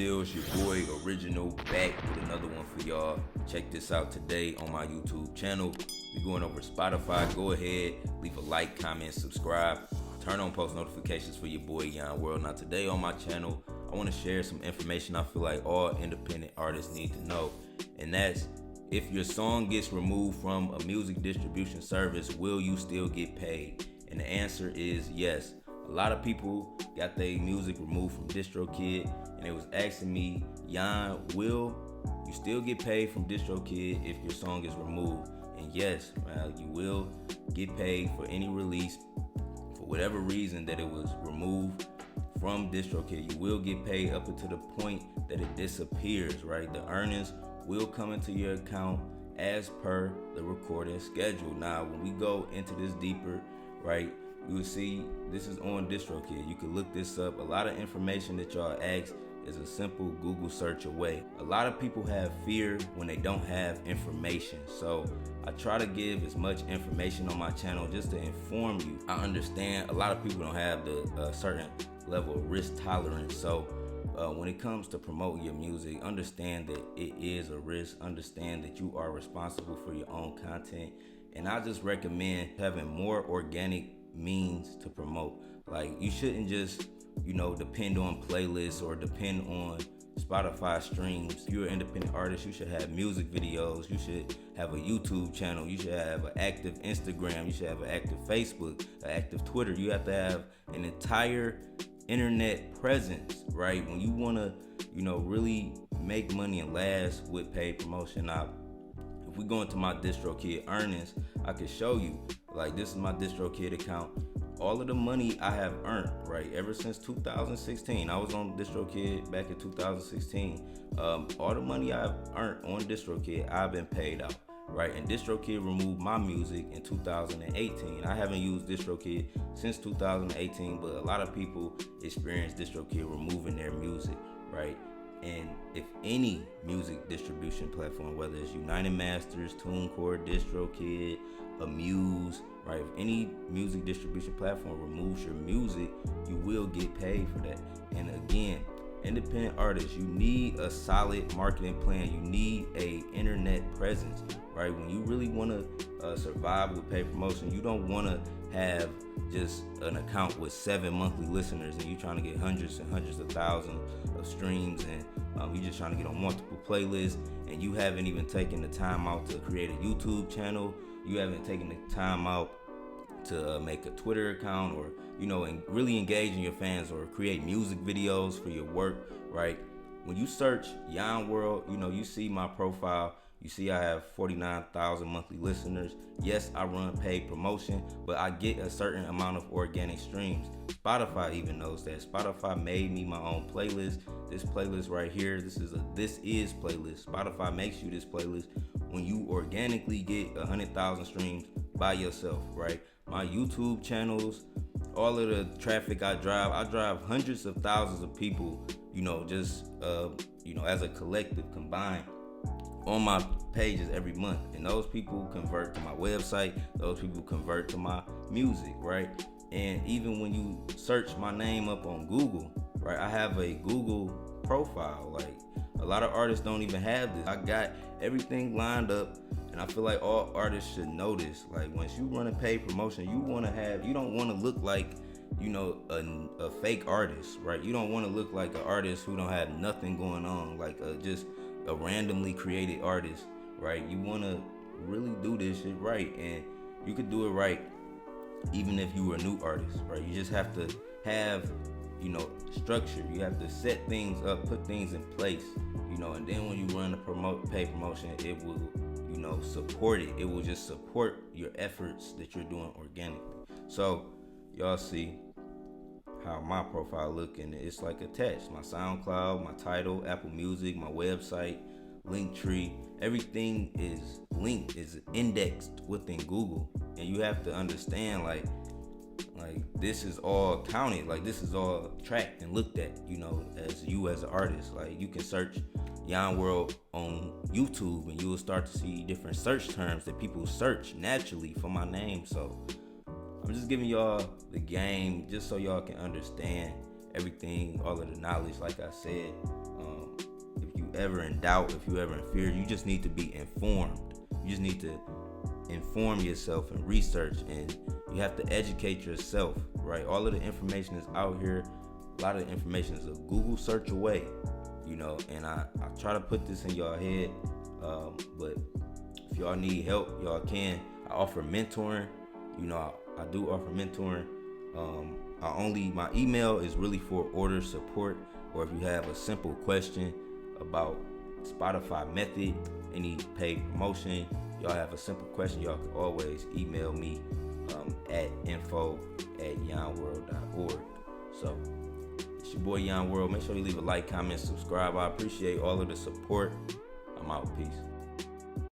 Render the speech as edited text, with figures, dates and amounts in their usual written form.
Will, it's your boy Original, back with another one for y'all. Check this out today on my YouTube channel. We're going over Spotify. Go ahead, leave a like, comment, subscribe, turn on post notifications for your boy Yon World. Now today on my channel, I want to share some information I feel like all independent artists need to know, and that's if your song gets removed from a music distribution service, will you still get paid? And the answer is yes. A lot of people got their music removed from DistroKid, and they was asking me, Yon, will you still get paid from DistroKid if your song is removed? And yes, you will get paid for any release for whatever reason that it was removed from DistroKid. You will get paid up until the point that it disappears, right? The earnings will come into your account as per the recording schedule. Now, when we go into this deeper, right, you will see this is on DistroKid. You can look this up. A lot of information that y'all ask is a simple Google search away. A lot of people have fear when they don't have information. So I try to give as much information on my channel just to inform you. I understand a lot of people don't have the certain level of risk tolerance. So when it comes to promoting your music, understand that it is a risk. Understand that you are responsible for your own content. And I just recommend having more organic means to promote. Like, you shouldn't just, depend on playlists or depend on Spotify streams. If you're an independent artist, you should have music videos. You should have a YouTube channel. You should have an active Instagram. You should have an active Facebook, an active Twitter. You have to have an entire internet presence, right? When you want to, really make money and last with paid promotion. Now, if we go into my DistroKid earnings, I can show you, like, this is my DistroKid account. All of the money I have earned, right, ever since 2016. I was on DistroKid back in 2016. All the money I've earned on DistroKid, I've been paid out, right? And DistroKid removed my music in 2018. I haven't used DistroKid since 2018, but a lot of people experience DistroKid removing their music, right? And if any music distribution platform, whether it's United Masters, TuneCore, DistroKid, Amuse, right? If any music distribution platform removes your music, you will get paid for that. And again, independent artists, you need a solid marketing plan. You need a internet presence, right? When you really want to survive with paid promotion, you don't want to have just an account with 7 monthly listeners and you trying to get hundreds and hundreds of thousands of streams, and you just trying to get on multiple playlists, and you haven't even taken the time out to create a YouTube channel. You haven't taken the time out to make a Twitter account, or and really engage in your fans, or create music videos for your work, right? When you search Yon World, you see my profile. You see I have 49,000 monthly listeners. Yes, I run paid promotion, but I get a certain amount of organic streams. Spotify even knows that. Spotify made me my own playlist. This playlist right here, this is playlist. Spotify makes you this playlist when you organically get 100,000 streams by yourself, right? My YouTube channels, all of the traffic I drive hundreds of thousands of people, as a collective combined on my pages every month. And those people convert to my website, those people convert to my music, right? And even when you search my name up on Google, right, I have a Google profile. Like, a lot of artists don't even have this. I got everything lined up, and I feel like all artists should know this. Like, once you run a paid promotion, you don't want to look like, a fake artist, right? You don't want to look like an artist who don't have nothing going on, like just a randomly created artist, right? You want to really do this shit right, and you could do it right even if you were a new artist, right? You just have to have, structure. You have to set things up, put things in place, and then when you run a paid promotion, it will, support it. It will just support your efforts that you're doing organically. So y'all see how my profile look, and it's like attached. My SoundCloud, my title, Apple Music, my website, Linktree, everything is linked, is indexed within Google. And you have to understand, like this is all counted, like this is all tracked and looked at, as an artist. Like, you can search Yon World on YouTube and you will start to see different search terms that people search naturally for my name. So I'm just giving y'all the game just so y'all can understand everything, all of the knowledge. Like I said, you ever in doubt, if you ever in fear, you just need to be informed. You just need to inform yourself and research, and you have to educate yourself, right? All of the information is out here. A lot of the information is a Google search away, and I try to put this in y'all head, but if y'all need help, y'all can. I offer mentoring. I do offer mentoring. My email is really for order support, or if you have a simple question about Spotify method, any paid promotion, y'all have a simple question, y'all can always email me at info@yonworld.org. So it's your boy Yon World. Make sure you leave a like, comment, subscribe. I appreciate all of the support. I'm out. Peace.